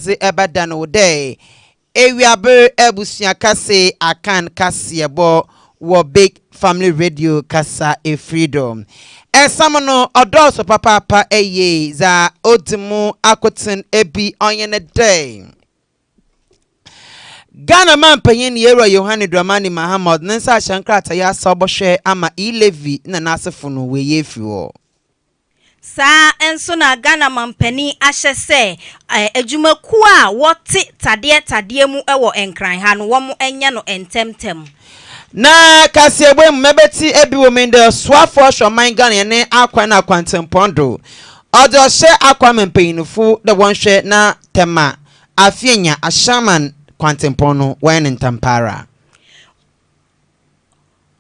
ze ebadano day. Ewiabe Abusua kase Akan KASE3BO wo big family radio KASE3BO. Esamano odoso papa eye za odimu akotin ebi onyene day. Ghana man panyin yero Yohane Dramani Mahamud nensa shankrata ya soboshe ama ilevi na nasefunu we yefiwo. Sa enso na Ghana mampani ahye se adwumaku a wote tade mu ewo enkran ha no wo mo enye no entemtem na KASE3BO mebeti ebi wo mende swafo hwoman Ghana ne akwa na kwantempondo odo hye akwa mampanyinfu de wonhwe na tema afienya ashaman kwantempono wen ntampara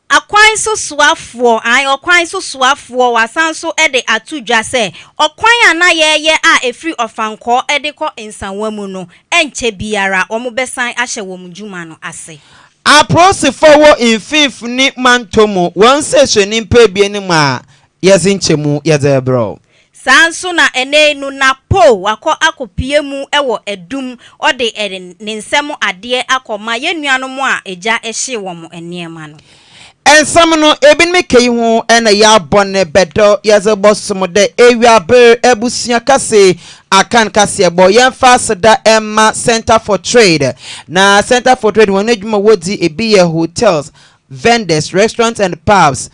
akwan so swafo okwan so swafo wasanso ede atudwa se okwan ana yeye a efri ofanko ede ko ensanwa mu no enche biara omo besan ahye wo mdwuma no ase aprosifo wo infifni mantomo won seswe nimpa bi anim a yezinchemu yezebro sanso na enenu na po wako akopie mu ewo edum ode ne nsem ade akoma yenuanom a eja ehye wo mo eniema no ensamno ebin mekei ho ena ya bonne bedo yezebosom de ewiabe Abusua kase Akan KASE3BO yemfa seda Emma Center for Trade na Center for Trade won adwuma wodi ebiye hotels, vendors, restaurants and pubs,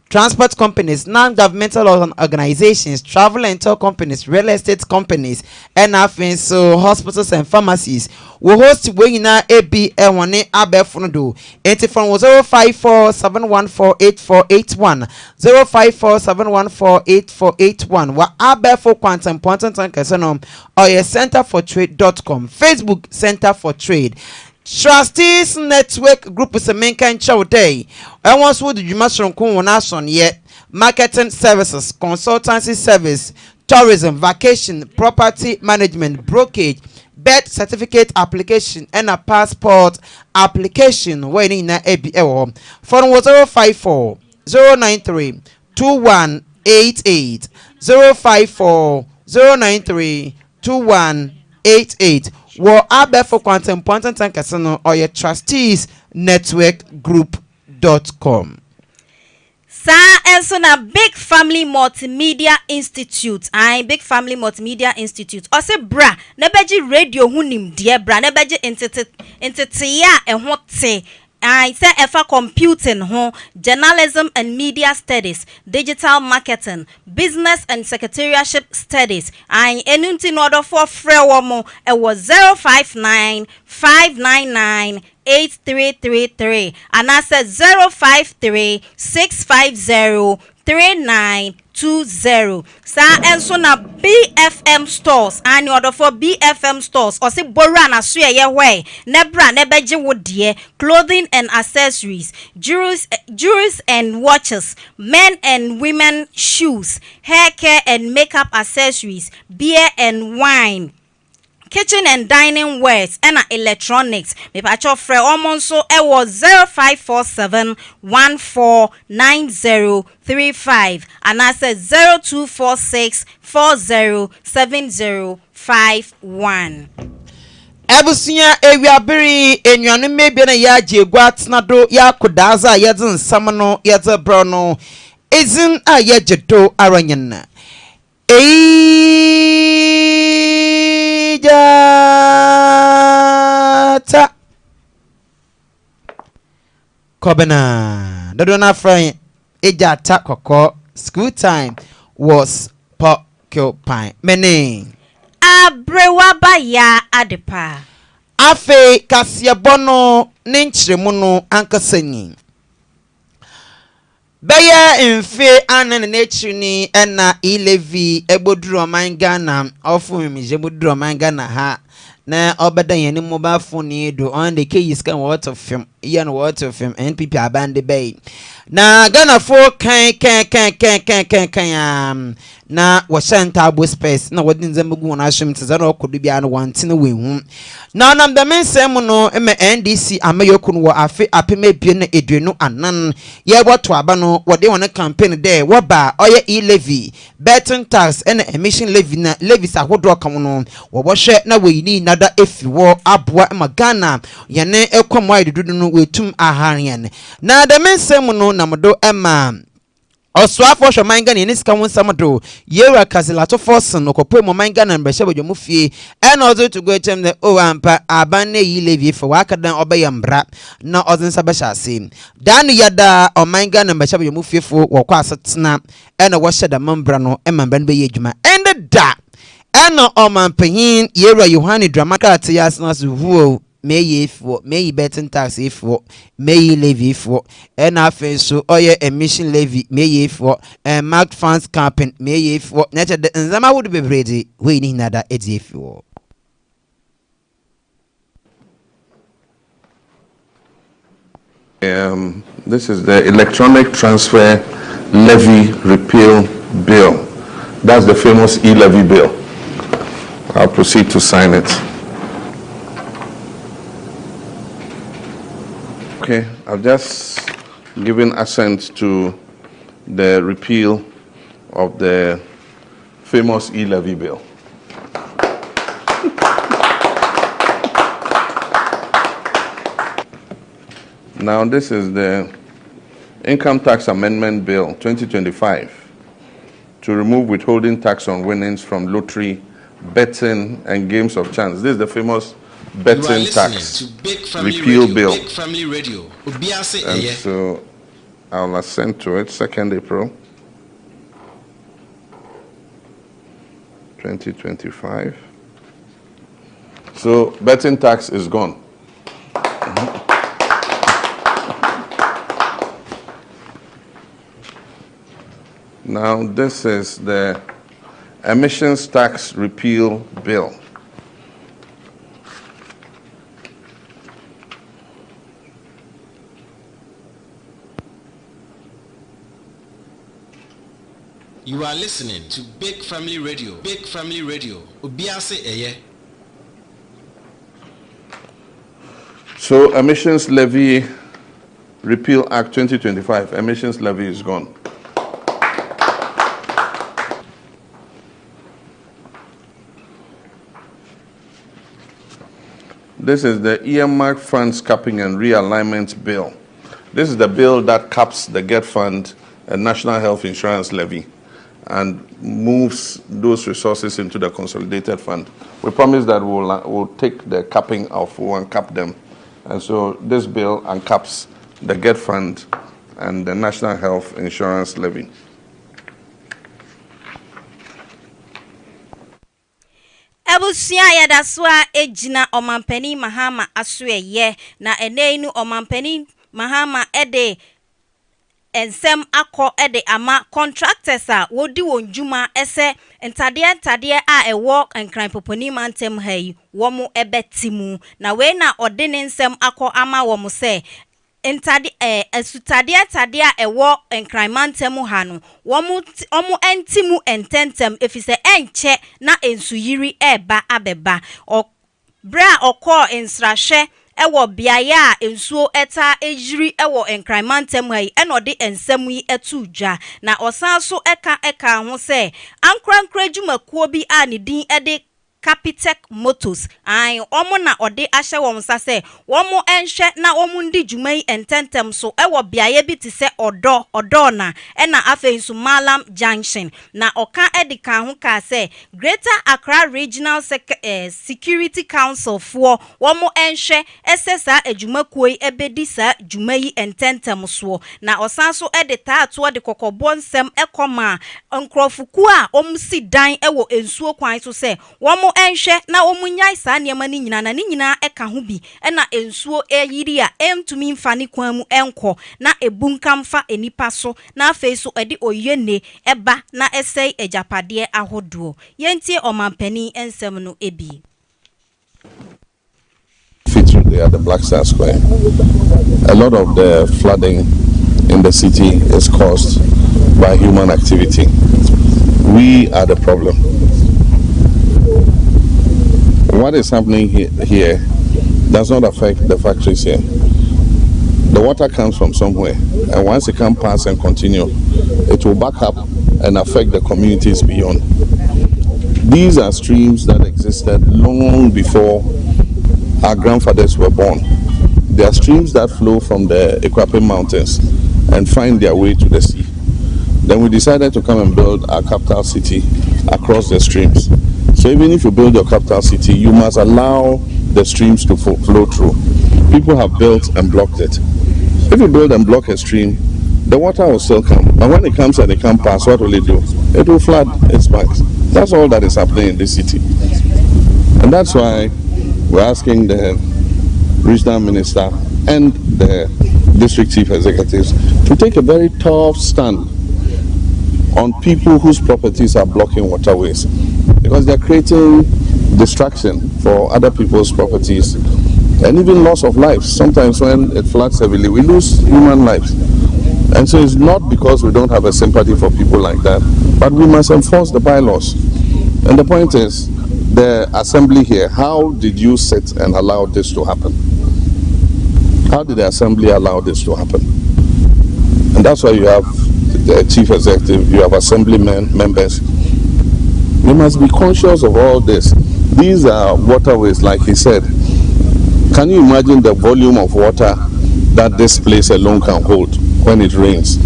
transport companies, non-governmental organizations, travel and tour companies, real estate companies, and often so hospitals and pharmacies will host weyina ebi ewone abefundo. Enti from 054-714-8481 054-714-8481 wa abefo quantum important tankesano or your centerfortrade.com. Facebook Center for Trade. Trustees Network Group is a main kind show day. I once would you must on yet marketing services, consultancy service, tourism, vacation, property management, brokerage, birth certificate application, and a passport application when in a ABL. Phone was 054 093 2188 054 093 2188. Wo abefo quantum important tankasano or your trustees network group.com. Sa enso na Big Family Multimedia Institute Big Family Multimedia Institute ose bra na beji radio hunim die bra na beji entity ya ehote say efa computing ho, journalism and media studies, digital marketing, business and secretariatship studies. Enunti in order for frewomo it was 059-599-8333 and I said 053-650-3920. Sa enso na BFM stores and order for BFM stores or say bora na suye ye way nebra nebeje wodie clothing and accessories, jewelry and watches, men and women shoes, hair care and makeup accessories, beer and wine, kitchen and dining wares and electronics. Me pacho fre omonso e was 0547149035 and I said 0246407051. Abusua ewiabiri enwanu mebia na ya jegwa tnado ya kodaza yedin samano yezebro no izin a yejedo aranyana Ejata Kobena Dodona friend Ejata koko school time was porcupine mene Abrewaba ya adepa afe KASE3BO no nenchiremu no ankasanyi Baya infe anan nechini ena ilevi eboduro man Ghana ofu mimije boduro man Ghana ha na obeda yeni mobile phone do on the case can what of film yan what of film NPP abande bay na Ghana for kan na washanta abo space na wadin zambugu na ashim tizaro kodu bia no wanti na wehu na nam da mensem no NDC amayokun wo afi apema bie na eduenu anan ye boto aba no wode won campaign there wo ba oye e-levy betting tax and emission levy na levies ahodo kam no wo bo hwe na weyini na nada efi wo aboa magana yene ekwam wide dudu no wetum aharian na da mensem no namdo ema Oswafo shomanga ni nisika wonsamdo yewa kasilato force no kopwe mo manga na mbehye bodwomu fie ena ozo to go tem the o ampa aban na yi levi for wakadan obeyambra na ozensa behase dan yada o manga na mbehye bodwomu fie fo wokwa asetena ena wo hyeda mambra no emambra no beye adwuma ende da ena o mampanyin yewa Yohani dramaka tias na so huo May for may betting tax if for may levy for and after so oye emission levy may for and marked funds camping may for nature the Zama would be ready waiting nada if you This is the electronic transfer levy repeal bill. That's the famous e-levy bill. I'll proceed to sign it. Okay, I've just given assent to the repeal of the famous e-levy bill. Now this is the Income Tax Amendment Bill 2025 to remove withholding tax on winnings from lottery, betting, and games of chance. This is the famous betting tax repeal bill. And so I'll assent to it, 2nd April 2025. So betting tax is gone. Now this is the emissions tax repeal bill. You are listening to Big Family Radio. Big Family Radio. Obiase eye. So Emissions Levy Repeal Act 2025. Emissions levy is gone. This is the earmark funds capping and realignment bill. This is the bill that caps the GET fund and National Health Insurance levy and moves those resources into the consolidated fund. We promise that we'll take the capping off, we'll uncap them. And so this bill uncaps the GET fund and the National Health Insurance levy. Abusua ya daswa ejina omampani Mahama asuye na eneinu omampani Mahama ede ensem akọ ede ama contractors a wodi wonjuma ese ntade a ewo enkran poponi mantem hayi womo ebetimu na we na ode ne nsem akọ ama womo se ntade esutade a ewo enkran mantem ha no womo entimu ententem efise enche na ensuyiri eba abeba bra okọ ensrahwe ewo biaya ensuo eta ejiri ewo enkraimantem hai enode ensam yi etudwa na osanso eka ho se ankrankra dwumakuo bi a ne din ede Capitec Motors ai omo na ode ahye won sa se womo enhwe na omo ndi dwumai ententem so ewo biaye bi ti se odo na ena afensu Malam Junction na oka edika ho ka se Greater Accra Regional Security Council for womo enhwe esesa adwumakuo ebedi sa dwumai ententem so na osanso edita ato de kokobo nsem ekoma nkrofuku a omsi dan ewo ensuo kwan so se womo enhwe na omunyai sa niema ni nyina na ni nyina eka ho bi na ensuo eyiri a entumi mfa ni kwan mu enko na ebunkamfa enipa so na afeso edi oyene eba na esei ejapade ahodo yentie omampani ensem no ebi They are the Black Star Square. A lot of the flooding in the city is caused by human activity. We are the problem. What is happening here does not affect the factories here. The water comes from somewhere, and once it can pass and continue, it will back up and affect the communities beyond. These are streams that existed long before our grandfathers were born. They are streams that flow from the Equape Mountains and find their way to the sea. Then we decided to come and build our capital city across the streams. So even if you build your capital city, you must allow the streams to flow through. People have built and blocked it. If you build and block a stream, the water will still come. But when it comes and it can't pass, what will it do? It will flood its banks. That's all that is happening in this city. And that's why we're asking the regional minister and the district chief executives to take a very tough stand on people whose properties are blocking waterways, because they're creating distraction for other people's properties and even loss of lives. Sometimes when it floods heavily, we lose human lives. And so it's not because we don't have a sympathy for people like that, but we must enforce the bylaws. And the point is, the assembly here, how did you sit and allow this to happen? How did the assembly allow this to happen? And that's why you have the chief executive, you have assembly members. We must be conscious of all this. These are waterways, like he said. Can you imagine the volume of water that this place alone can hold when it rains?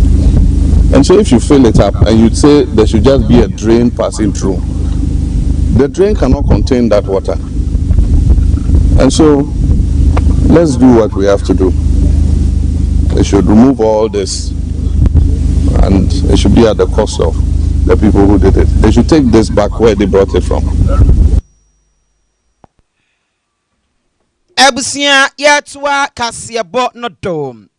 And so if you fill it up and you'd say there should just be a drain passing through, the drain cannot contain that water. And so let's do what we have to do. They should remove all this, and it should be at the cost of the people who did it. They should take this back where they brought it from. Abusua yatwa KASE3BO no dom.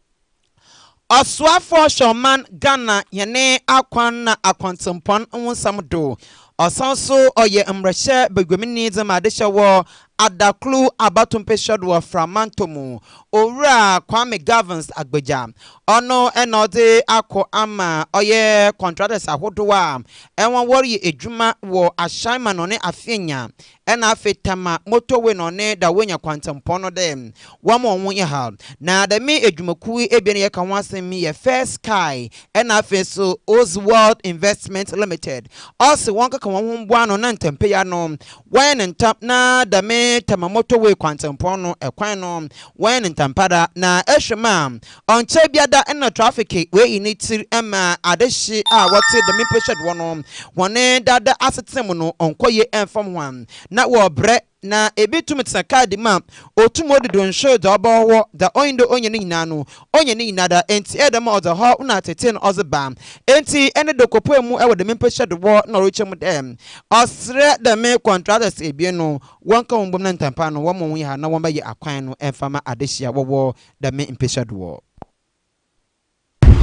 Oswa for Shoman Ghana yene akwan na akwantempon nwonsam do. Osanso oye mrehye begwemini zemadehye wo adaklu abatumpeshadwo framantomu owura Kwame Gavins agbeja ono enode akọ ama oye contractors ahodowa enwon wori ejuma wo ashaiman no ne afenya ena afetama motorway no ne da wenya kwantempono dem wamo onwo ye ha na da me ejumaku ebien ye ka wansem ye First Sky ena afeso Oswald Investment Limited also wonka ka won ho ano na ntempe ya no wen ntap na da me motorway kwantempono ekwan no wen ntampada na ehwema onche biada ena traffic we initi ema adeshi a wote da me pressured wono wone dada asetem no onkoye enfam wan na wo bre na ebitum tsakadi ma otumo de don show da obawo da oindo onye ni nyina da enti edem ozo ho una tete no ozeba enti ene dokopo mu ewo de me pressured wo na rochemu dem osre da me contractors ebie no wonka wombom na ntampa no wo mo wi ha na won ba ye akwan no enfama adehia wo da me pressured wo.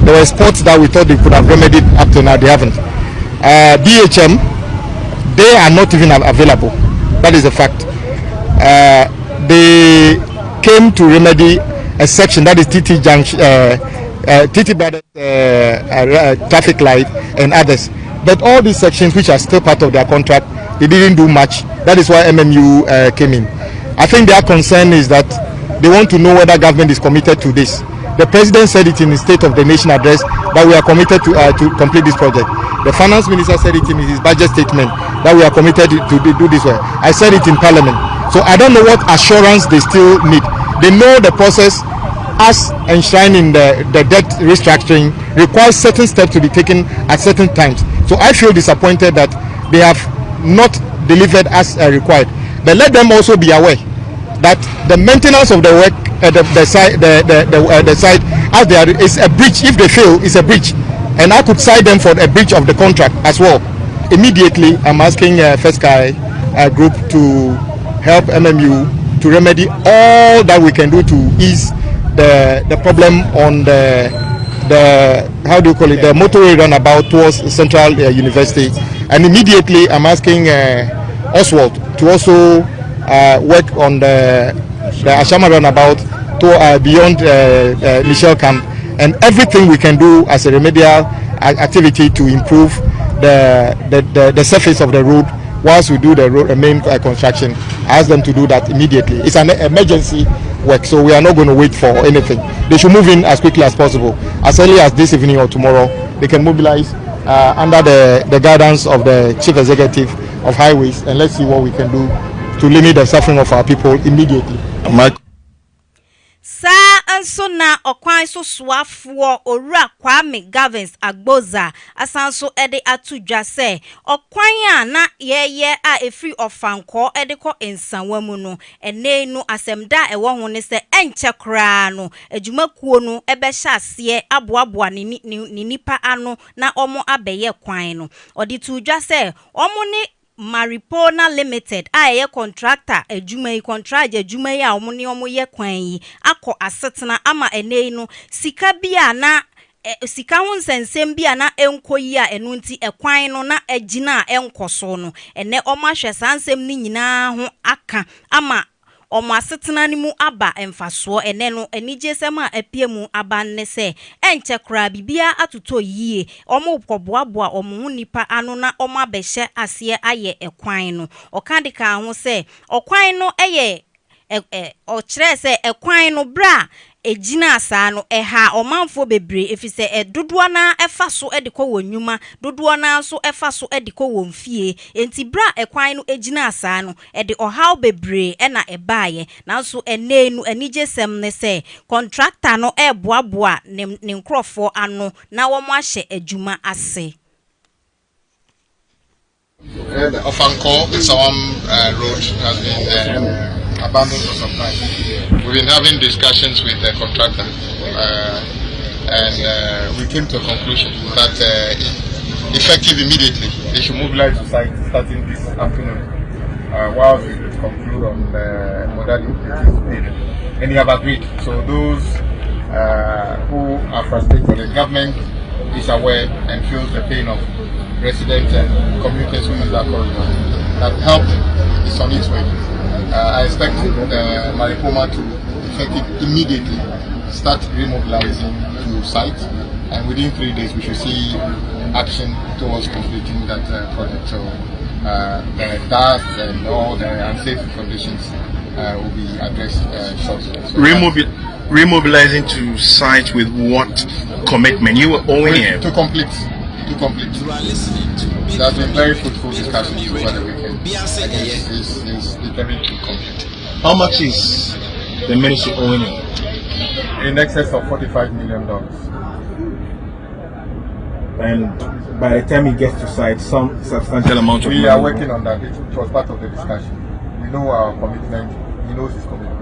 There were spots that we thought they could have remedied up to now, they haven't. DHM, they are not even available. That is a fact. They came to remedy a section that is TT Junction, TT traffic light and others. But all these sections which are still part of their contract, they didn't do much. That is why MMU came in. I think their concern is that they want to know whether government is committed to this. The president said it in his State of the Nation address that we are committed to complete this project. The finance minister said it in his budget statement that we are committed to do this work. I said it in Parliament. So I don't know what assurance they still need. They know the process as enshrined in the debt restructuring requires certain steps to be taken at certain times. So I feel disappointed that they have not delivered as required. But let them also be aware that the maintenance of the work the site out there is a breach. If they fail, it's a breach, and I could cite them for a breach of the contract as well. Immediately, I'm asking First Sky Group to help MMU to remedy all that we can do to ease the problem on the how do you call it, the motorway runabout towards Central University. And immediately, I'm asking Oswald to also work on the Ashama runabout to beyond Michelle Camp, and everything we can do as a remedial activity to improve the surface of the road whilst we do the road main construction. I ask them to do that immediately. It's an emergency work, so we are not going to wait for anything. They should move in as quickly as possible. As early as this evening or tomorrow, they can mobilize under the guidance of the Chief Executive of Highways, and let's see what we can do to limit the suffering of our people immediately. Sa anso na okwan so soafo owura Kwame Gavins Agboza asanso ede atudwa se okwan a na yeye a efri ofanko ede ko ensanwa mu no ene no asemda ewo ho ne se enche kra no adwumakuo no ebe hya ase aboaboa ni nipa ano na omo abeye kwan no odi tudwa se omo ne Maripona Limited aye contractor ejuma contract ejuma ya omuni omoye kwan yi akọ asetena ama enei no sika bia na sika ho nsensem bia na enkoyi a enu nti ekwan no na agina enkoso no ene omahwe sansem ni nyina ho aka ama omo asetena ni mu aba emfaso ene no enije sem a apiemu aba ne se enche kra bibia atoto yie omo koboaboa omo hu nipa ano na omo abehye ase aye ekwan no okandika ho se okwan no eye o kire se ekwan no bra ejina asa no eha omanfo bebre efise dodoa na efa so ediko wonwuma dodoa na so efa so ediko wonfie enti bra ekwan no ejina asa no ede ohaw bebre na ebaaye na so enenu anigesem ne se contractor no eboaboa ne nkrofo ano na wo mo ahye adwuma ase. The Ofanko road has been abandoned for some time. We've been having discussions with the contractor and we came to a conclusion that effective immediately they should mobilize the site starting this afternoon while we conclude on the modality and they have agreed. So those who are frustrated, the government is aware and feels the pain of residents and commuters who use that corridor. That help is on its way. I expect Maripoma to effectively immediately start remobilizing to site, and within 3 days we should see action towards completing that project. So the dust and all the unsafe conditions will be addressed shortly. So remobilizing to site with what commitment? You were owing him to complete. There has been very fruitful discussions over the weekend. He's determined to complete. How much is the ministry owing him? In excess of $45 million. And by the time he gets to site, some substantial amount of money. We are working on that. It was part of the discussion. We know our commitment. He knows his commitment.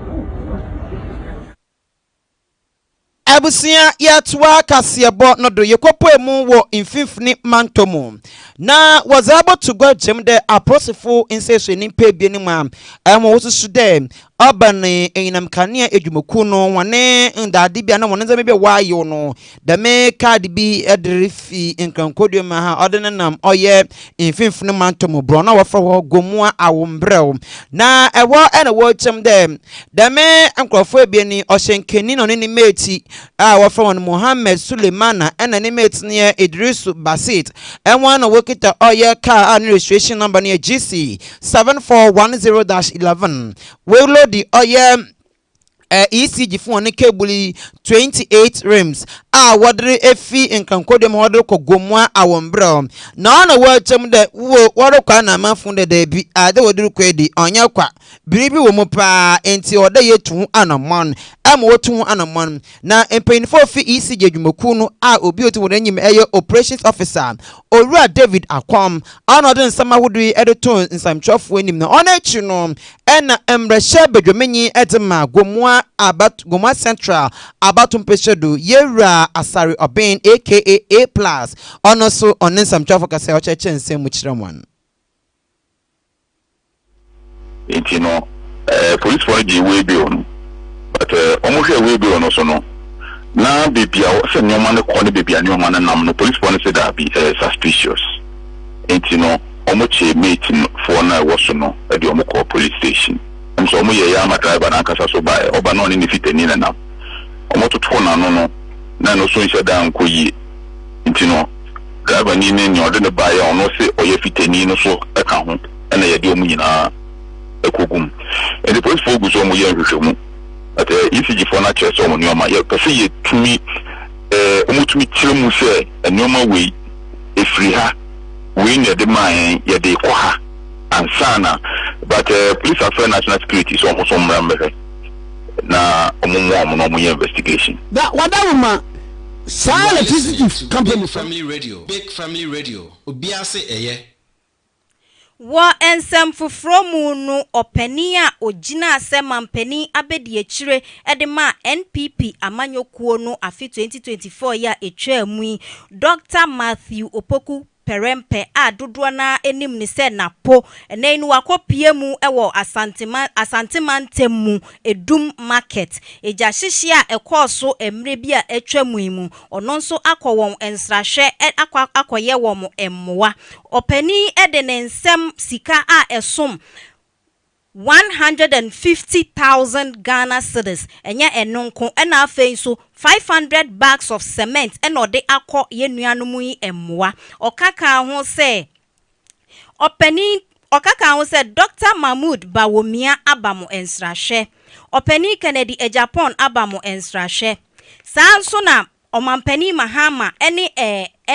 Abusua yatwa KASE3BO no do yekopo emu wo infifni mantomu na was able to go gem de aprosifo insesu ni pebie ni ma emo wosusu de obane enam kania edwumaku no wane ndade bia na wone nzame bia wayo no de me card bi edrifi nkankodum ha odenenam oye infifni mantomu bro na wafra wo gomua awombrel na ewo ena wo gem de me nkrofo ebie ni ohyenkeni no ni meti wafra won Mohammed Suleimana ena ni meti ne Idrisu Basit enwa na wokita oye car and registration number near GC 7410-11 we load the oye ECG phone ne cable 28 rims wadre efi nkankodem hodre ko gomwa awombrel na wo chem de wo kwa na mafun de bi ade wodru ko edi onya kwa biribi wo mu pa enti ode yetu anamon wotu anamon na empenifo fi ECG adwumaku no obi otu wo nyim eye operations officer Owura David Akwam anode nsama hodri editor nsamtwafo anim na ona echi no ena emrehye bedwomenyi edema gomwa central abatum peshedo yewra asari oben aka A+ ono so onensam twafo kase o cheche nsem mu kiramwan intino police for the way be on but almost a way be on so no na bibia se nyoma ne ko ne bibia nyoma na nam no police for say that be suspicious intino omoche mate for na wo no e de omko police station so omo ye ya ma driver na kasa so ba oba no ni fitani na nam omototo na no na no so nhyɛ da nko yi ntino driver ni ne ode ne ba ya ono se oye fitani no so e ka ho na ye de omu nyina ekogum e the police for guso omu ye nhwehwɛ mu at ECG for na kyerɛ so omu nyoma ye ka se ye tumi omu tumi kyerɛ mu se nyoma wei efiri ha we need the man ye de kwa ha ansana but police affairs national security so almost mrambe na omumu no investigation that wadawuma sa electricity company family radio big family radio obiase eye wo ensem fufuro mu no opani a ogina asema mpani abedi akire edema NPP amanyokuo no afi 2024 ya etwa mu Dr. Matthew Opoku Perempe a dodo na enim ni se na po ene nu akopie mu ewo asantemantemu edum market eja hyehye a ekoso emre bi a etwa mu ono nso akowon ensrahwe akoye won emmoa opani ede ne nsem sika a esom 150,000 Ghana cedis enye enonko ena afei so 500 bags of cement ena de akọ yenuanom yi emmoa okaka ho se opani okaka ho se Dr. Mahmoud Bawomia abamo ensrahwe opani Kennedy Japan abamo ensrahwe sanso na omampani Mahama ene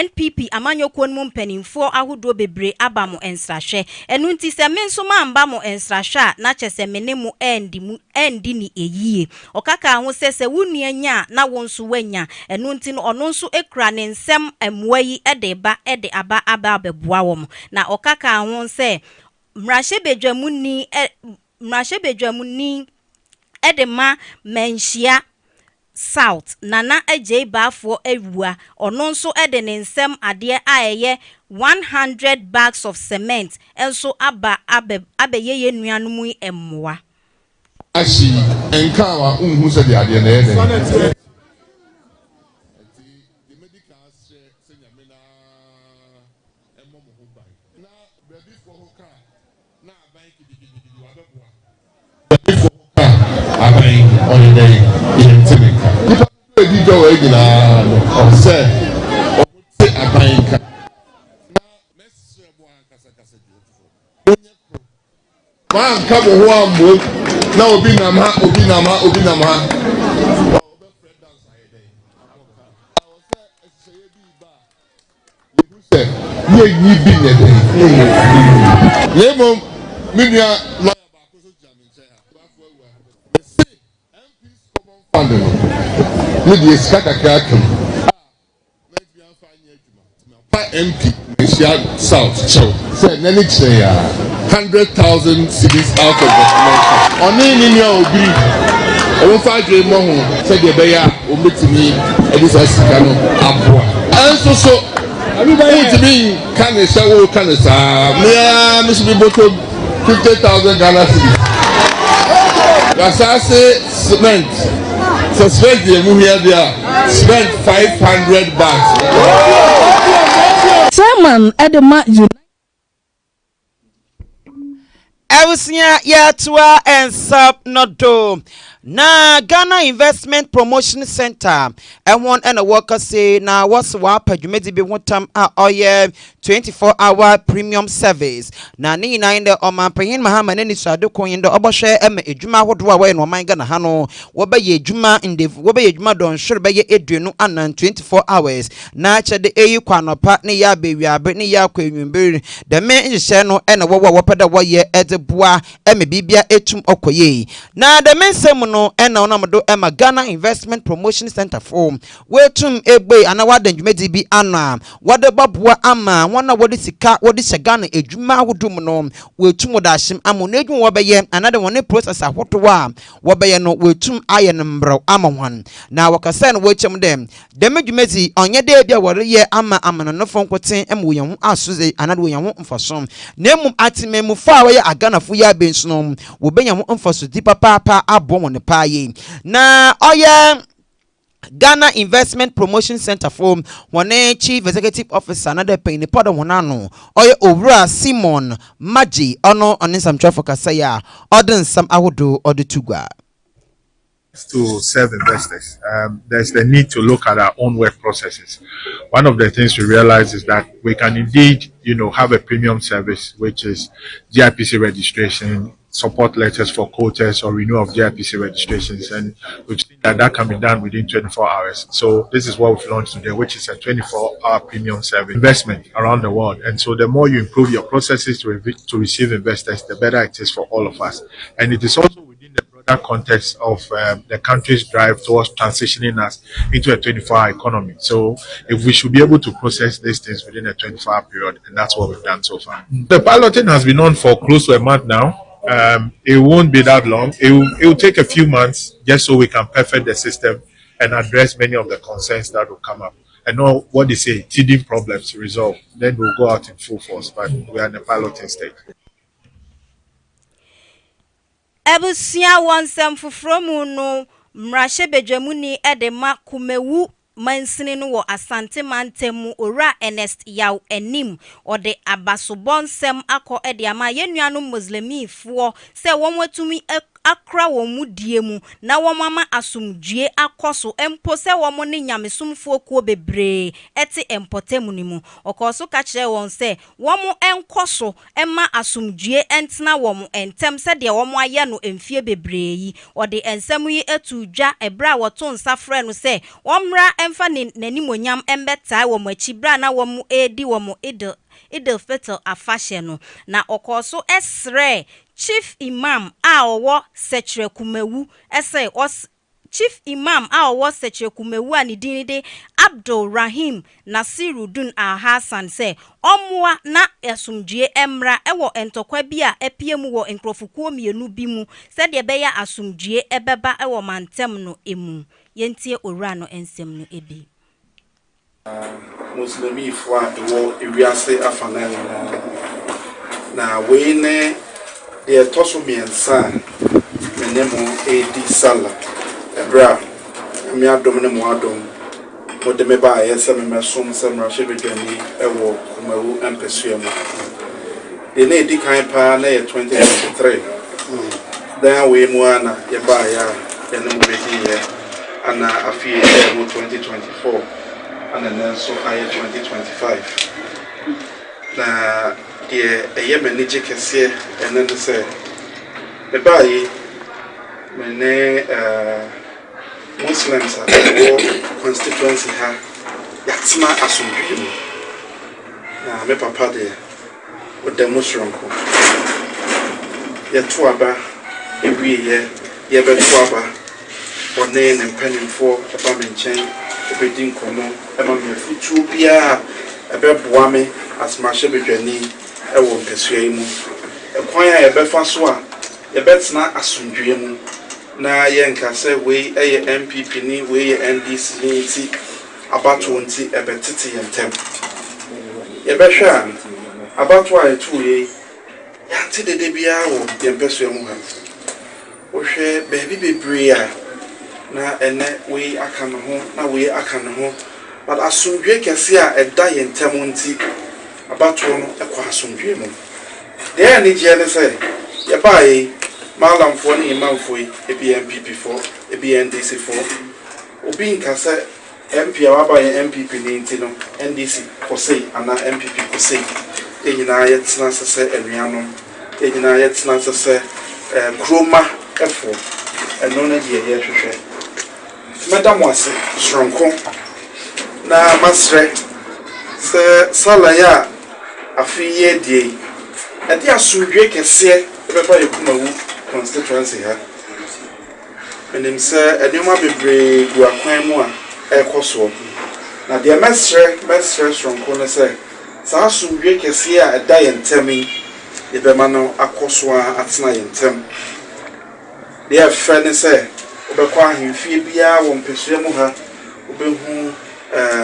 NPP amanyokuo mu mpanimfo ahodo bebre abamo ensrahwe enu nti se menso mamba mo ensrahwe na chese menemu endi ni eyie okaka ho se wunua nya na wonso wanya enu nti no ono nso ekra ne nsem emwayi ede aba abeboa wo na okaka ho se mrahye bedwamuni edema menhia South nana ejei bafo ewua ono nso ede ne nsem ade a eye 100 bags of cement enso abeyeye nuanom emmoa ashi enka wa unhu se de ade na ede the medical se nyame na emmo mo ho bai na baby for ho ka na aban kidigidi wa beboa baby for ho ka aban on the day di do we gina o se abanka na mesre bo ankasa di man ka bo ho ambo na obi na ma ye yi bi ne dey lemo minia lawyer ba ko so jami che ha ba fo ewa MP's common fund no the skakaka MP South Chow said nani chere 100,000 cedis out of the oni ni ni obi o fa dwe mo ho said the beya o metimi edisa sika no aboa enso so utimi kan shawo kan sa me miss be boto 50,000 Ghana cedis wasase cement suspect the move here there spent 500 bags. Chairman Edema Abusua yatua ensap nodo na Ghana Investment Promotion Center and a worker say na what's wap adwumedi bi wotam a oye 24-hour premium service na ni na inde omanpanyin Mahama ne nisado koyin de obohwe ema edwuma hodo a we no man Ghana ha no wo be ye edwuma ndevu wo be ye edwuma don hwere be ye eduenu anan 24 hours na chede eyi kwanopa ne ya bewiabe ne ya kwanwumbere de me nhye no ena wo wopada wo ye edeboa ema bibia etum okoye na de mensem no ena onamdo ema Ghana Investment Promotion Center for wetum egbe ana wadan dwumedi bi ana wade babua ama wana wode sika wode Ghana edwuma hodum no wetum da hyem amon edwum wo beye anade wone process ahotowa wo beye no wetum aye no mbro ama hwan na wakasa no wechem dem dwumedi onye de bia wore ye ama amano no fonkoten em wo yan asuze anade wo yan mfasom na emum atimemu fa wa ye aganafo ya bensu no wo benya ho mfaso di papa abo won pa ye na oye Ghana Investment Promotion Center for one Chief Executive Officer another paying pod wonano oye Owura Simon Maji ono oninsam traffic kasaya odin sam ahodo odutugwa to serve investors. There's the need to look at our own work processes. One of the things we realize is that we can indeed, have a premium service, which is GIPC registration, support letters for quotas or renewal of JIPC registrations, and we've seen that can be done within 24 hours. So this is what we've launched today, which is a 24-hour premium service investment around the world. And so the more you improve your processes to receive investors, the better it is for all of us. And it is also within the broader context of the country's drive towards transitioning us into a 24-hour economy. So if we should be able to process these things within a 24-hour period, and that's what we've done so far. The piloting has been on for close to a month now. It won't be that long. It will take a few months just so we can perfect the system and address many of the concerns that will come up. And know what they say, teething problems resolved. Then we'll go out in full force, but we are in the piloting stage. Abusua wansam fufromu no mrashe bedwamuni edema kumewu mansini no wo asante mantemu ora Ernest yaw enim ode abasobonsem akọ ede ama yenuanu muslimifo se wonwatumi akra womu diemu na womama asumdue akoso empo se womo ne nyamesumfo kuo bebre eti empotemu nimu okoso ka kire won se womo enkoso ema asumdue entena womo entem se de womo aye no emfie bebre yi ode ensem yi etudwa ebra woto nsafre no se womra emfa nanimonyam embeta womo achibra na womo edi womo idil fetal afashe no na okoso esre Chief Imam awo sechere kumewu ese Chief Imam awo sechere kumewu anidinide Abdul Rahim Nasirudun Al-Hassan se omwa na asumdue emra ewo entokwa bi a epiemu wo enkrofukuo mienu bi mu se de beya asumdue ebeba ewo mantem no emu yentie owura no ensem no ebi Muslimifo a ewo ewiase afana na we ne de toso miensa menemo edi sala ebra mi adom ne mo adom mo de me ba yesa me mesom samra shebedwani ewo kumawu empesua mu de na edi kan pa na ye 2023 dan we mu ana ye ba ya ene mo bedi ye ana afie ewo 2024 ana nenso aye 2025 na eye manage kese ene de se e bayi mene Muslims are constituency ha yatsma asumdwe na me papa de o demonstranko ye to aba ewie ye be to aba one ne mpanimfo aba menchen obedin komo ema me futu bia ebe boa me asmashe bedwani ewo mpesua mu ekwan a ebefa so a yebetena asundwe mu na yenka se we eye MPP ni we ye NDC ni ti abato nti ebetete yentem yebehwa abato a etu ye yante dede bia wo yempesua mu ha wo hwe baby bebre a na ene we akan ho na we akan ho but asundwe kese a eda yentem nti abato no ekwa asundwe mu de ani je ne se ye bae malam fo ni imamfo ebi MPP4 ebi NDC4 obi nka se MP a waba ye MPP ni nti no NDC ko sei ana MPP ko sei enyina ye tena se anuano enyina ye tena se kroma efo eno na die ye hwehwe madam wase shronko na masre se salaya afiye die ade asundwe kese ebeba yekumawu constituency ha enim se enuma bebre gu akwan mu a ekoso na de mesre shronko ne se sa asundwe kese a eda yentemi ebema no akoso a atena yentem de afa ne se obekwa ahemfie bia wo mpesua mu ha obehu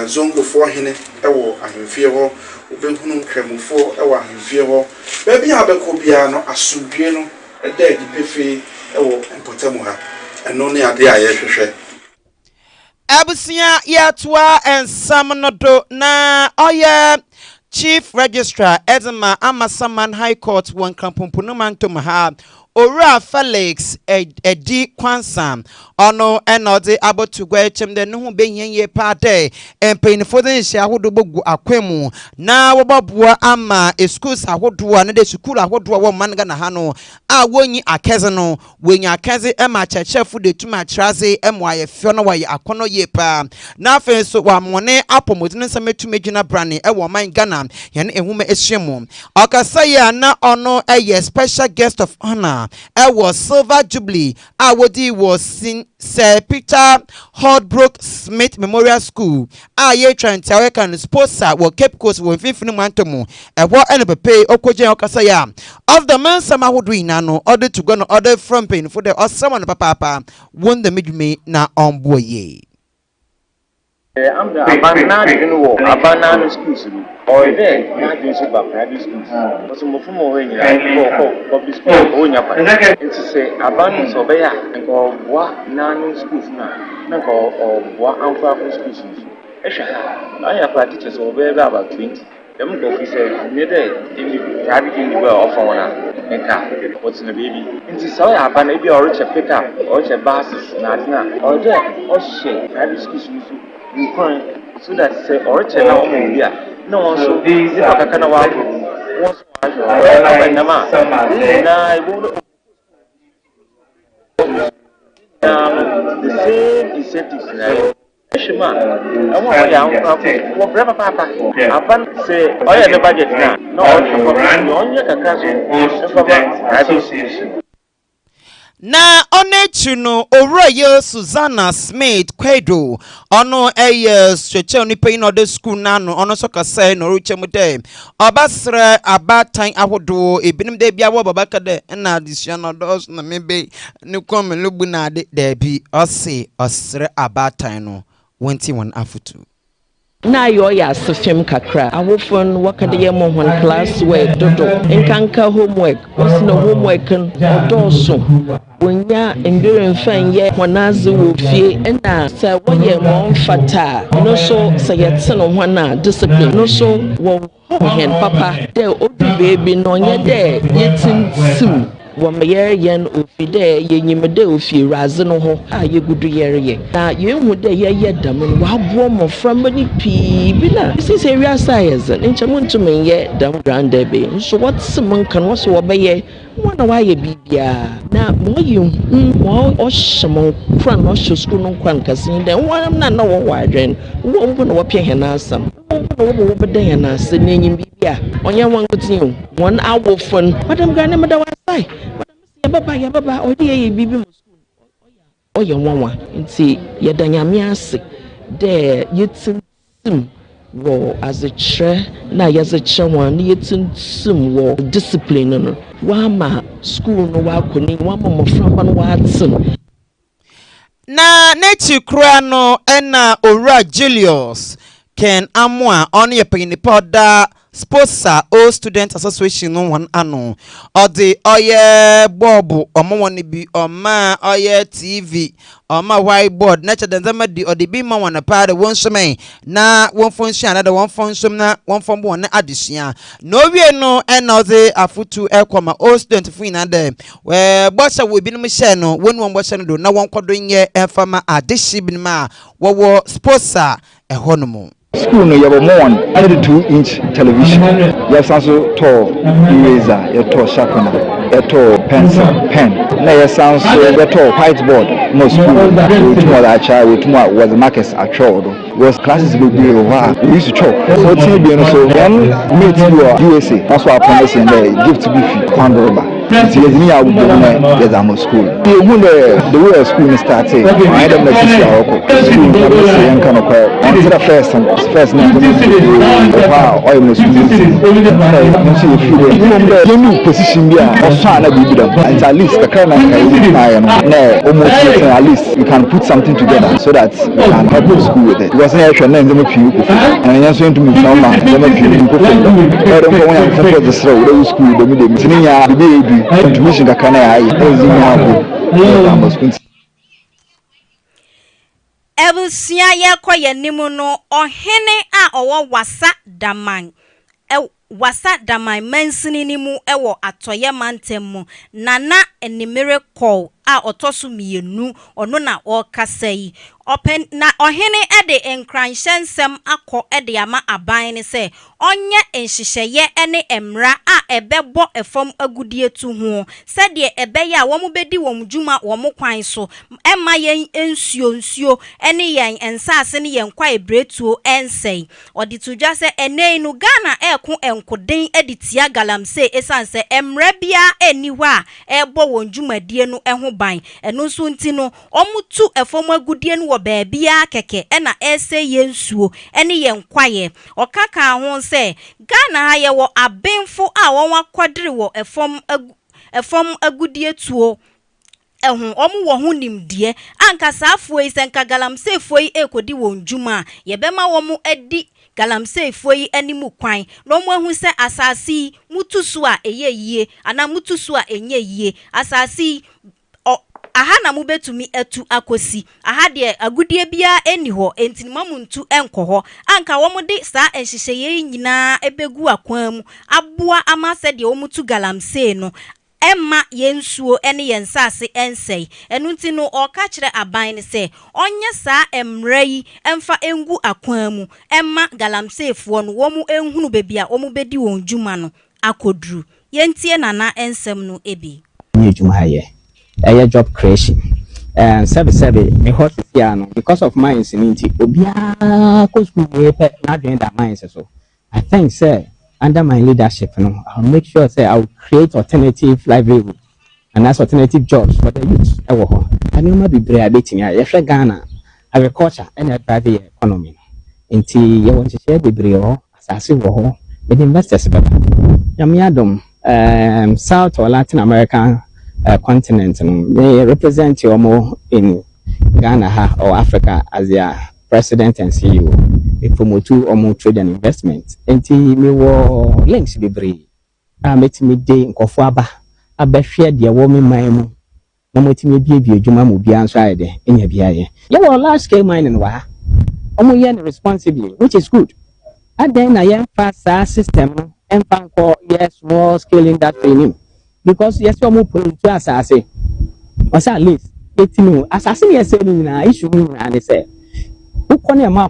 zongo fo hene ewo ahemfie ho obehunu nkremufo ewo ahemfie ho baby abeko bia no asundwe no eda di pefe ewo empotemu ha eno ne ade a ye hwehwe Abusua yatwa ensam no do na oye Chief Registrar Edema Amasaman High Court won Krampumpuno Mantum ha Ora Felix edi kwansam ono enode abotugwa echem de no ho behiye pade empanyinfo de nhia ahodo bogu akwemu na wobabua ama schools ahodo na de school ahodo wo manga na ha no a wonyi akeze no wonyi akeze ema chechefu de tuma traze emo ayefio no waye akono yepa na afenso wa mone apomodin nsametumedwuna brane ewo man Ghana yan ehuma ehyiemu okasaya na ono special guest of honor was Silver Jubilee awodi was Sir Peter Hardbrook Smith Memorial School ye trantawe kan sponsor wo Cape Coast wo fifini mantomu ewo NPP okoje okasaya of the men sama hodwina no order to go no order from pain for the osama no papa won the midme na omboye. I'm the Abana schools. Or there, not just about private schools. But some of them are public schools. And to say, Abana Sobaya and go what non schools now, or what unfair schools. I have teachers over about 20. Them go say, neither in the private in the world of one and car. What's in the baby? And to say, Abana maybe or rich a pickup or a buses, not or there, or shit, private schools. So that say origin now no one so if I can walk once the same incentives I want papa I say the budget now na onechuno Oroyo Susanna Smith Kwedo ono streche oni pay no the school nano ono soka say no ruche mude obasre abatan ahodo ebinim de bia wo babaka de na additional dos na mebe ni kom lubu na de bi ose osre abatan no 21 afutu na yo ya sefem kakra awofon wakade ye mo hon class work dodo enkanka homework osno homework odoso wonya endure mfan ye honaze wo fie na se woye mo mfata no so se yete no hona discipline no so wo hen papa de odu baby no nye de yetim sim wamayer yen ofide yenyimede ofi raze no ho a yegudu yere na yehu de ye dam no wabo mo from ni pi bi na sisi area science nchemu ntumen ye dam grande be so what simon kan wo so obeye wana wa ye bibia na mo yu mo o shemo kran no school no kran kasin de wonam na wo wadwen wo mbo no wo pye hen asam wo bo bede hen ase na enyim bibia onye wangotin won awofon madam gane meda wasai ya baba odi ye bibi mo school oye nwanwa nti ye danyame ase de yetim wo as a tre na ye ze chenwa yetim wo discipline no wa ma school no wa koni wa ma mo framba no wa atim na nechi kura no ena Ora Julius Ken Amwa on ye pinipa da sponsor all student association no one ano or the oye bob omwoni bi oma oye tv oma whiteboard nature than them or the be man one part one shome na one function another one function na one form one addition no we no another afutu ekoma all student free na there where bossa we be no share no when one bossa do na one kodon ye efama addition bi ma wo sponsor ehonomo school no yabo mon 32-inch television yes also to eraser your to sharpener your to pencil pen na yes also your to whiteboard no school tomorrow that child tomorrow was markets actual was classes will be over we used to talk so tv so when meet you USA that's what promise and give to be free it's me I would do yes I'm a school the way school started I don't know school I'm kind of until the first name wow I must be you position here and at least the current almost at least you can put something together so that you can help the school with it because and I'm going to move some school contribution kakana Abusua ye koye nimu no ohene a owo wasa daman wasa damai mansini ni mu ewo atoye mantem mu nana enimere call a otoso mienu ono na okasa yi open na ohene ede enkransensem akọ ede ama aban ni se onye enhyehyeye ene emra a ebebo efom agudie tu ho se de ebe ya wo mu bedi wo mjuma wo mu kwan so ema yen ensuo ene yen ensase ne yen kwa ebretuo ensei odi tudwa se ene nu Ghana eko enkoden editia galamse esanse emra bia eni ho a ebo wo dwumadie no eho ban eno so nti no omutu efom agudie no wo baabia keke ena ese yensuo ene yen kwaye okaka ho se Ghana ha ye wo abenfo a won akwadere wo efom agudie tuo ehun omu wo hu nimdie anka saafo yi senka galamse foi ekodi won dwuma ye bema wo mu edi galamse foi animu kwan no mu ehu se asasi mutusu a eyeyie ana mutusu a enyeyie asasi aha na mu betumi etu akosi aha de agudie bia eni ho entinima muntu enko ho anka wo mu de saa enhyehyeye nyina ebegu akwan mu aboa amase de wo mutu galamse no emma yensuo ene yensase ensei enu nti no oka kire aban ne se onye saa emra yi emfa engu akwan mu emma galamseefo no wo mu enhunu bebia wo mu bedi won dwuma no akodru yentie nana ensem no ebi nye dwuma haye eye job creation service me hot here no because of my insinity obia ko school we pe na join that mines so I think say under my leadership, I'll make sure say I'll create alternative livelihood and that's alternative jobs for the youth. I know be brave betting here. Ghana agriculture and a private economy. Until you want to share the brave as with investors. Yamiadom South or Latin American continent they represent you more in Ghana or Africa as their president and CEO. Promote or more trade and investment. Enti me wo links be brave. Meti me day nkofo aba abehwe de wo me man mu. Na meti me bie adwuma mu bia nso ayede enya bia ye. Ye wo large scale mining wa. Omo ye responsibly, which is good. And then na ye fast system and fan ko yes small scale industry nim. Because yes omo produce asase. Osa at least 18 asase ye say na issue na dey say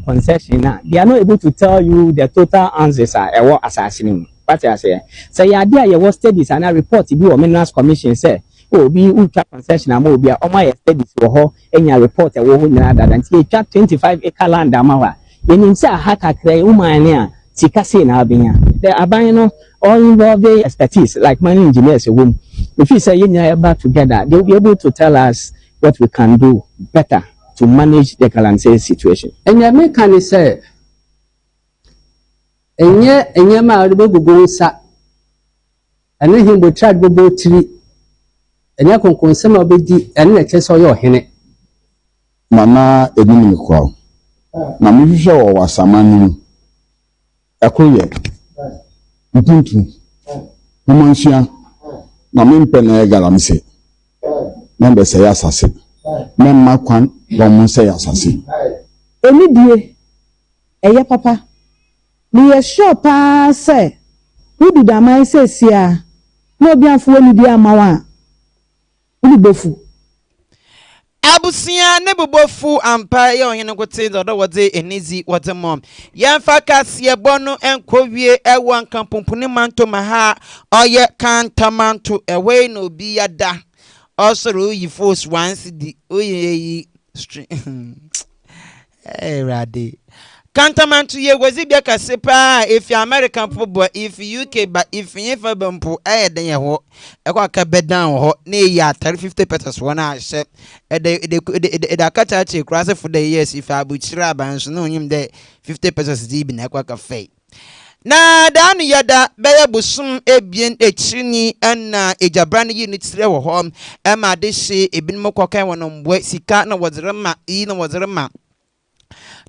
concession now, they are not able to tell you the total answers are what assassin. What I say, say idea you was studies and I report to be or minerals commission say, oh, be ultra concession and more be all my studies or any report a woman than 25 acre land amawa. When in say haka cray umania, Tikasi in Albania. They are buying all involved expertise like mining engineers. If you say you're back together, they'll be able to tell us what we can do better to manage the Kalanse situation. And your mechanic say, and yet, and your mouth will go sa, and then he will try to go tree, and you can consume a bit and let us all your henny. Mama, a minute call. Mamma, show was a man. A courier. Ubuntu. Mumansia. Mamma Pene Galamse. Member say assassin. Memma Kwan, one say assassin. Any day, eh, papa. Me a sure pa say, who did a man say, Sia? No be a fool, be a mawa. Who bofu? Abusua ne bobofu ampa ye ohene gote do wode enizi wode mom yemfa KASE3BO no enkowie ewo ankampompuni manto maha oye kantamanto ewe no bi yada osoro yi force once di oyeyi eh rade kantamanto ye gozi bia kase pa if American football if UK but if yefa bampo den ye ho ekwa ka bedan ho na ya 50 pesos wona ahye de akacha che cross for the years if abuchira abanso no nyim de 50 pesos di bi na ekwa ka fei na danu yada beye busum ebien echini na ejabran yi ni tire wo ho ma de hye ebinmo kokan wono mbwe sika na wozerema yi na wozerema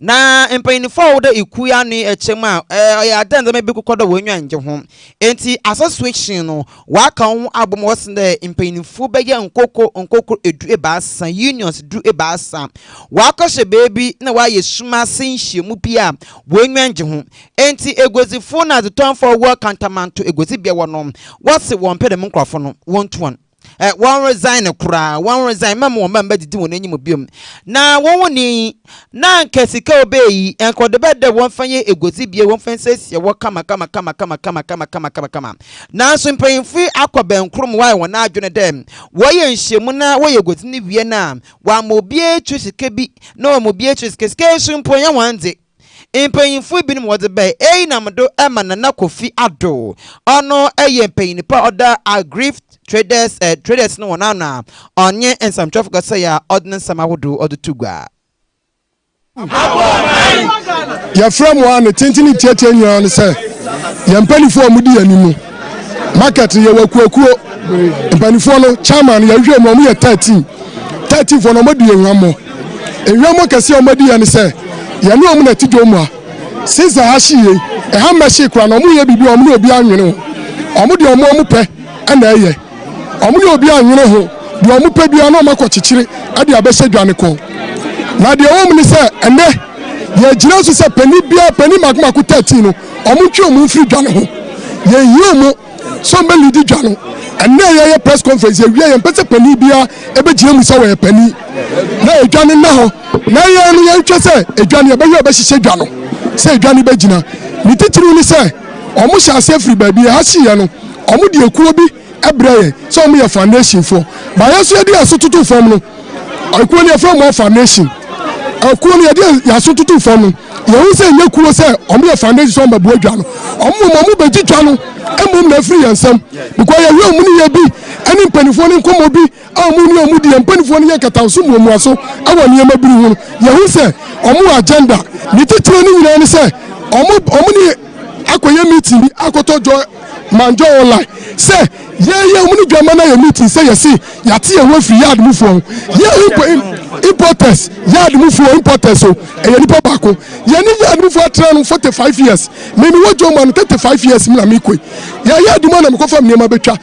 na mpanyinfo da ikuya ne echema ya danza me bikokodo wonwa nje ho enti association no wa ka ho abom wosende mpanyinfo be ye nkoko edu ebaasa unions du ebaasa wa ka hye baby na wa ye suma senhye mu bia wonwa nje ho enti egozifo na zetonfo wo kantamanto egozi bia wono wose won pede mu nkrofo no won one resign kura one resign mama won mamba didi won anyim biom na won ni na nkesika obeyi enkode bede won fanye egozi bia won fansesie wo kama na so mpanyinfu akoba nkrom wai won adwene dem wo ye nhyiemu na wo ye egozi ni wie na wa mobie twesika bi na wo mobie twesika so mponya wanze mpanyinfu bi no wode be namdo emana na kofi ado ono mpanyinpa oda aggrieved traders no wanana onye ensam traffic say ya ordinance samawodo odutugwa ya from one tintini tietie nyaa ne say ya mpanifo amudi animu market ye wakuakuo mpanifo no chairman ya hwe mo ye 13 for no madu enwamo kase omadi ya ne say ya no mu na tidwo mu a since ha hye ha mashi kra no mu ye bibi omu obi anwene omu de omu pe ana eye omu de obi anwene ho de omu pe bia no makọ chichire ade abese dwane ko na de omu ni say ene ye jira so say pani magmako 13 no omu twa omu firi dwane ho ye yi omu so me lidi dwane ene ye press conference ye wie ye pese pani bia ebe jira mu say we pani na edwane na ho na ye no ye twa say edwane ebe ye ebe hihye dwane say edwane be jina ni titiri ni say omu sha say free ba bia ha hye no omu de ekuo bi ebreye so omu ye foundation for ba yeso ye de asotutu fam no ekuo ni from foundation ekuo ni ye de asotutu fam no ye hu say nyekuo say omu ye foundation so ba bu adwa no omu be jitwa no emum na free yansam because ye hu omu ni ye bi ani mpanifo ni nkomo bi omu ni omu de mpanifo ni ye katanso mu aso awo ni ye mabiri hu ye hu say omu agenda ni titire ni nyina ni say omu ni akoye meeting bi akoto jo manjo online say ye omu ni dwama na ye meeting say yesi yate ye wo free yard mu fo ye importers yard mu fo importers so ye nipa bako ye ni yard mu fo tra no 45 years me ni wo jo man 35 years mi na mi koi ye yard mu na me ko fam ne ma betwa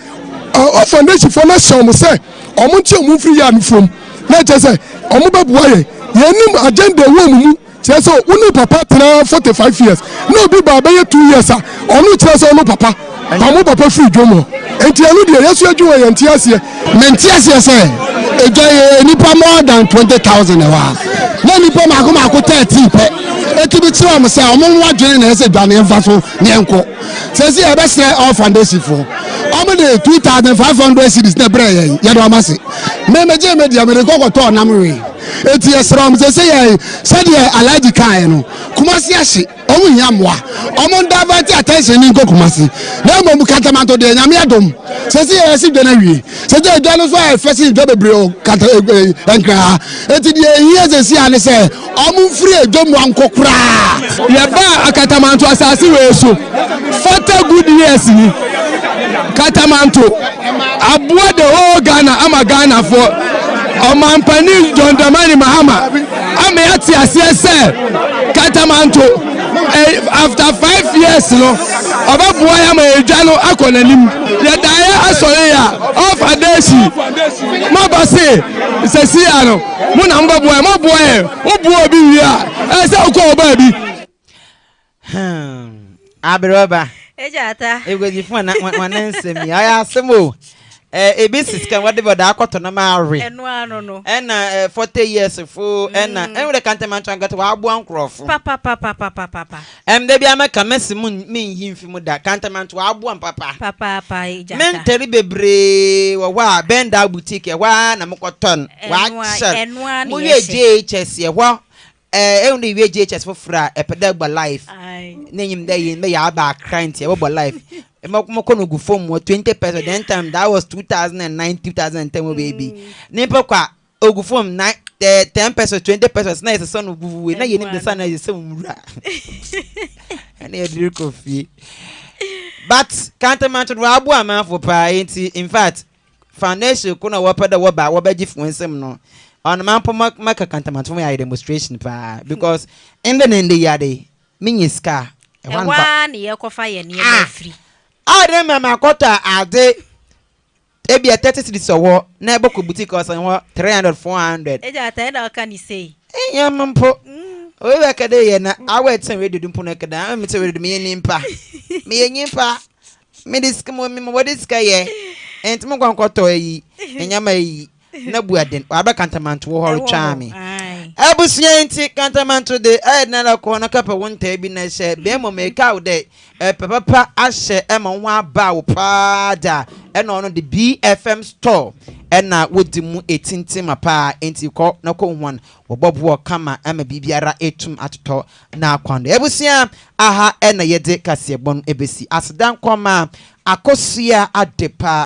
o foundation for na show mo say omu nti omu free yard mu fo na je say omu bebuwa ye ni agenda wo mu so unu papa tra 45 years no bi ba be 2 years onu tira so onu papa pamu papa free dwomo enti anu de yesu adwo ye ntiase mentiase say ejoye nipa more than 20,000 ewa na nipa mako 13 pe ekibi tira mo say omo wadwene na ese dwane mfa so ne enko sesi e be say all foundation for omo de 2,500 cedis na bre ye do amase me meje media me rekokoto namwe eti esram say de alaji kan no kumasi ahye omo nyamwa omo ndavati attention ni kumasi na mo katamanto de nyame adom sesi esi de na wie sesi edwano so afesi de bebre kata enkra eti de hiye sesi ane say omo free edom ankokra ye ba akatamanto asasi we so 40 good years ni katamanto abua de whole Ghana ama Ghana for Omampani John Dramani Mahama ame ati asiese katamanto after 5 years no obabuwa ya ma edwano akonanim ye daya asore ya of adeshi mabase sesi ano mu na mbabuwa mabuwa e obuwa obi wi a ese okọ oba bi aberoba ejata egodifu na nsemi aya asemo ebisis kan wade boda akoto na maare eno ano no ena 40 years fo ena enwe kantemanto angata wa abu ankrofo papa de bia maka mesi mu menyi mfimu da kantemanto wa abu papa ijata menteri bebre wa benda boutique wa na mokoton wa chat mu ye JHS ye wa only we JHS for fra epedagba life nenyim da yin me ya ba client ye bo life Mokono go form 20 pesos. Then time that was 2009, 2010 baby. Nimpo kwa ogu form 10 pesos, 20 pesos. Na is son of we. Na you need the son is some ra. And you drink coffee. But can't imagine what abu man for pa. In fact, foundation kuna wapa da waba gift when some no. on mampo maka kantamanto ya demonstration pa because in the yade minyiska one ye kofa ye ne free dem ma kota ade ebi 30 cities owo na ebe ko boutique o san 300 400 eja ta na ka ni say ya mampo o we ka de ye na awe ten we dudum pono ka da me te we dudum ye nimpa me ye nimpa me disk mo me what is ka ye ent mo kwankoto yi enyama yi na buaden aba kantamanto wo horo twame Abusua nti kantamanto de na la ko na kapa wonta bi na hye be mo make out de papa ahye ma ho aba wo pada na ono de BFM store na wodi mu etintima pa enti ko na ko hwan wo bobo kama ma bibiara etum atoto na akwando Abusua aha na yede kasebon ebesi asedan koma akosua adepa